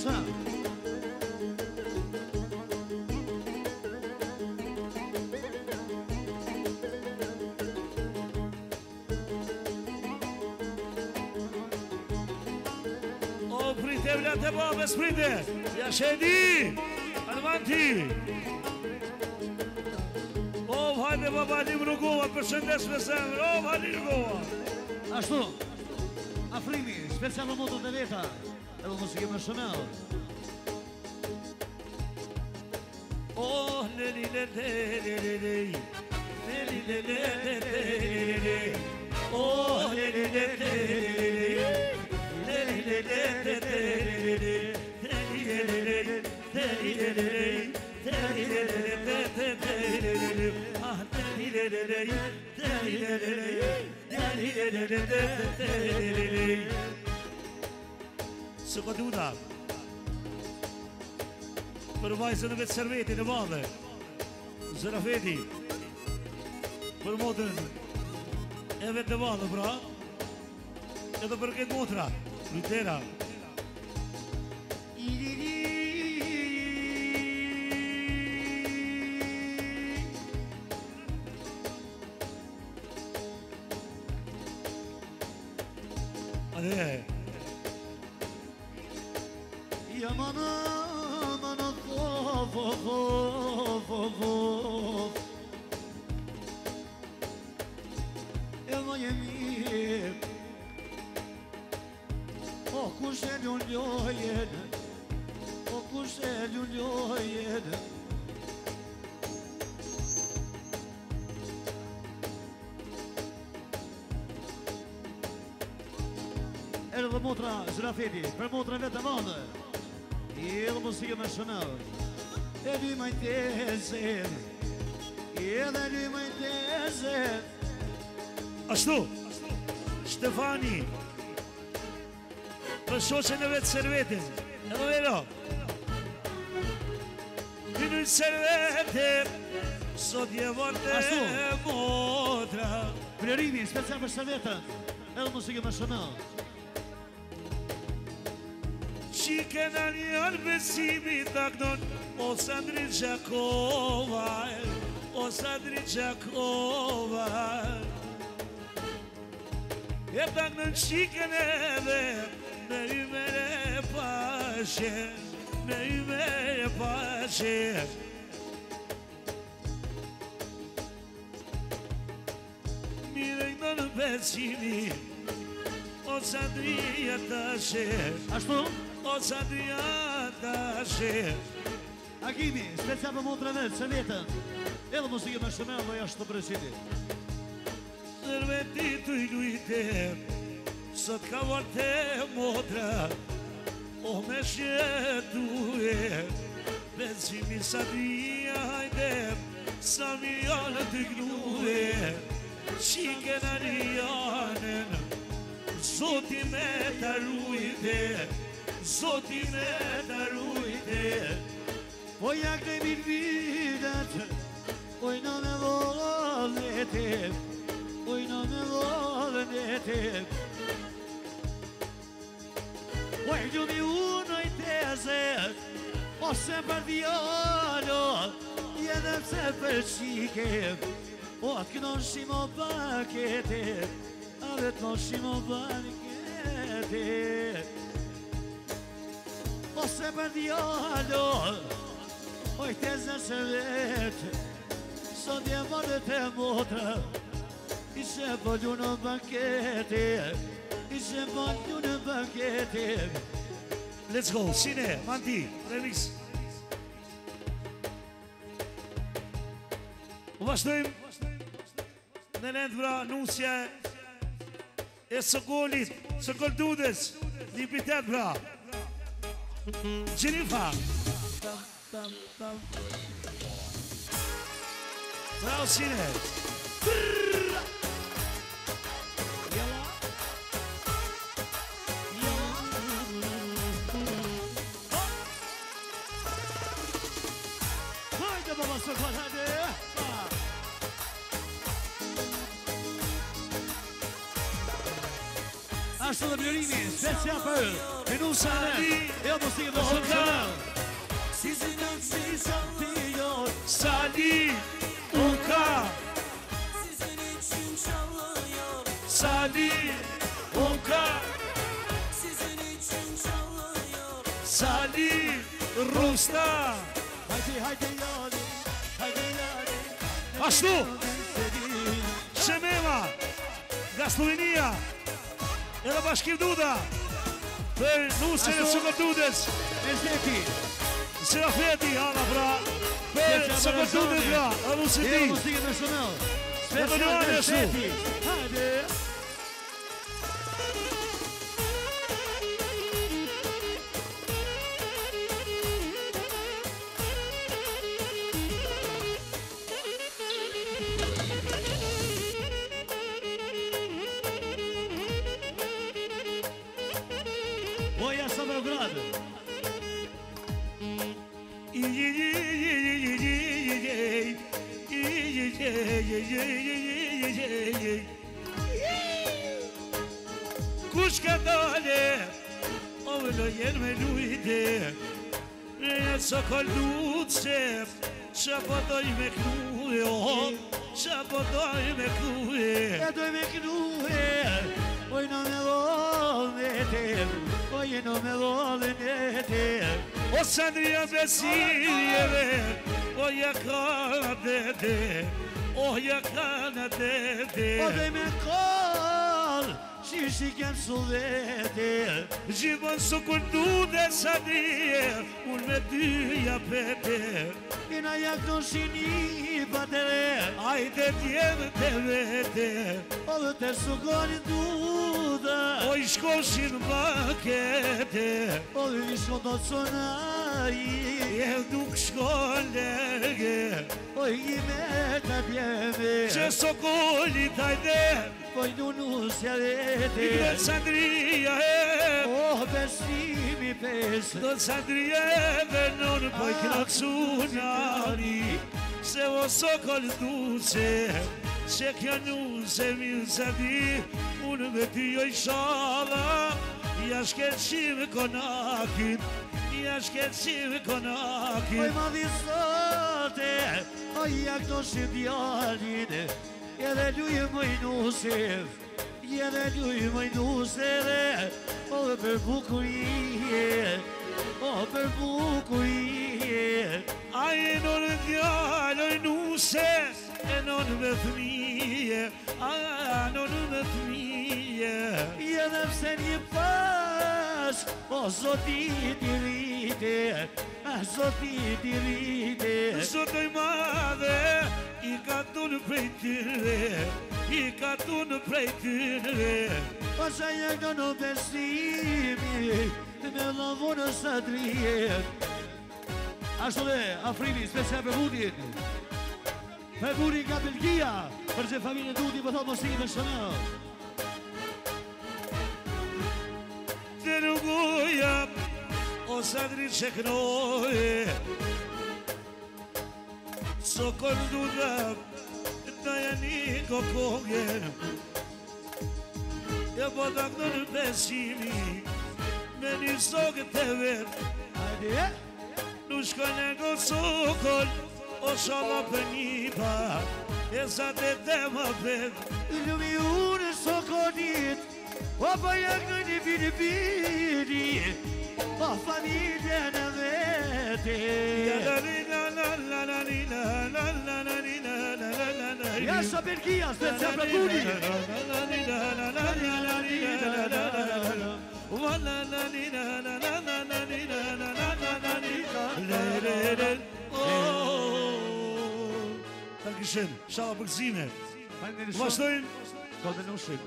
Asa. O prite vlet e babes prite. Ja shedi. Almanti. O hajde baba Halim Rugova, përshëndes me zemër. O Halim Rugova. Ashtu. Afrimi, special në motët e veta. Edhe muzikë më shëmel. Oh, leli leli leli leli leli leli. Oh, leli leli leli leli. Së këtuta për vajzën e vetë servetin e madhe Zërafeti për motën e vetë e madhe pra edhe për këtë motra Lutera Ade Yamana mana of Elma yemir O kushelun ljojen O kushelun ljojen Edhe motra Zërafeti, për motra vetë e madhe Edhe muzikë me shënër E dy majtezën Edhe dy majtezën Ashtu Stefani për shoqen e vetë servetin edhe vero Vinujt servetin Sot je vorte motra Plerimi, special për servetën Edhe muzikë me shënër Qike në njërë besimi taknon O Sandri Gjakova O Sandri Gjakova E taknon qike në edhe Me i mere pashe Me i mere pashe Mire i në besimi O Sandri Jatashe Ashtu? O Sandriata Akimi, special për motra vetë, se vetën Edhe muzikë me shëmel dhe jashtë të presiti Sërveti të i lujtem Sot ka vorte motra O me shjetue Bezimi Sandria hajdem Sa mi janë të gnue Qike në rianen Zoti me të rujte Zoti me të rujte Po jak në mir videt Oj në me volete Oj në me volete Oj gjumi unë i teze Ose për djalo Jedem se për qike O atë kënon shimo pakete A vetë më shimo pakete Ose për djalo Oj tezën se vetë Sot je marrët e motra Ishe pollu në bankete Ishe pollu në bankete Let's go, Sine, Manti, remix Vazhdojmë Në lendë vra nusja E Sokolit, Sokol Dudes Një pitet vra Gjenifa Bravo Sine Haydi baba Sokol hadi Ashtu dhe vlerimi, special për Minusa Anet, e muzikë dhe shumë shënër. Sizin aksizan diyor, Sali Uka, sizin için çalıyor, Sali Uka, sizin için çalıyor. Sali Rusta. Haydi haydi yarim, haydi yarim. Ashtu, Ben seni. Shemema, nga Slovenia, edhe Bashkim Duda, për Nusën e Sokotudës, Ezeki, Serafeti, hala pra, për Sokotudës pra, edhe Nusën e ti. muzikë dhe shumë. Dhe të njërë ashtu. Haydi. Moja sa Beograd. Kush ka dale, o vëllo jenë me lujte, e sokol luce, që po doj me knuje, që po doj me knuje. E doj me knuje, oj në me dhollë e tem, oj në me dhollë e tem. O Sandria Besinjeve, o jakana dede, o jakana dede. O doj me kollë, shishi kem suvete. Gjithmon së kundu dhe Sandrie, unë me dyja pete. Kina jak në shini patere, Ajde t'jemë të vete, o dhe të sukoni duda, o i shkoshin makete, o dhe i shko do të sonaji, e duk shkon lege, o i me të bjeme, që sokolit ajde, po i nusja i vete. do Sandria e, Oh, besimi pesë, do Sandria e venon po i knaksunari, se o sokol duce, se kjo nuse mi sa di, unë me ty o i shala, ja shkelqim konakin, ja shkelqim oj konakin. ma dhisote, oj jak to shqipjalin, edhe lujë më i nusif, edhe lujë më i nuseve, o dhe për bukurije, o për bukurije, A e non djallë, oj nuse, e non me fëmije, a non me fëmije. edhe pse një pas, o zoti t'i rite, a zoti t'i rite. Zotoj madhe, i ka tunë prej tyre, i ka tunë prej tyre. O sa jak do në besimi, me lavonë sa drije. Ashtu dhe Afrimi, special për Budin. Për Budin nga Belgia, për që familje Dudi për thotë mosikë dhe shënë. Të rrugoja, o sadri që kënoje, sokon duda, të janë kokogen, e po të kënë besimi, me një sokë të vetë, Hajde, nuk shkon e go sokon, o shala për një pa, e sa të më vetë. lumi unë sokonit, o pa jak në një bini, o familje në vete. Ja sa Belgia, special për Budin. Dankeschön, shala për gëzime. Faleminderit shumë. Vazhdojmë. Kondenushim.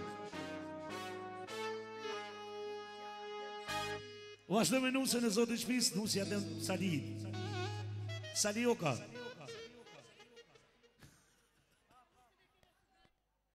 Vazhdojmë me nusën e zotit shpis, nusja të Sali. Sali Oka.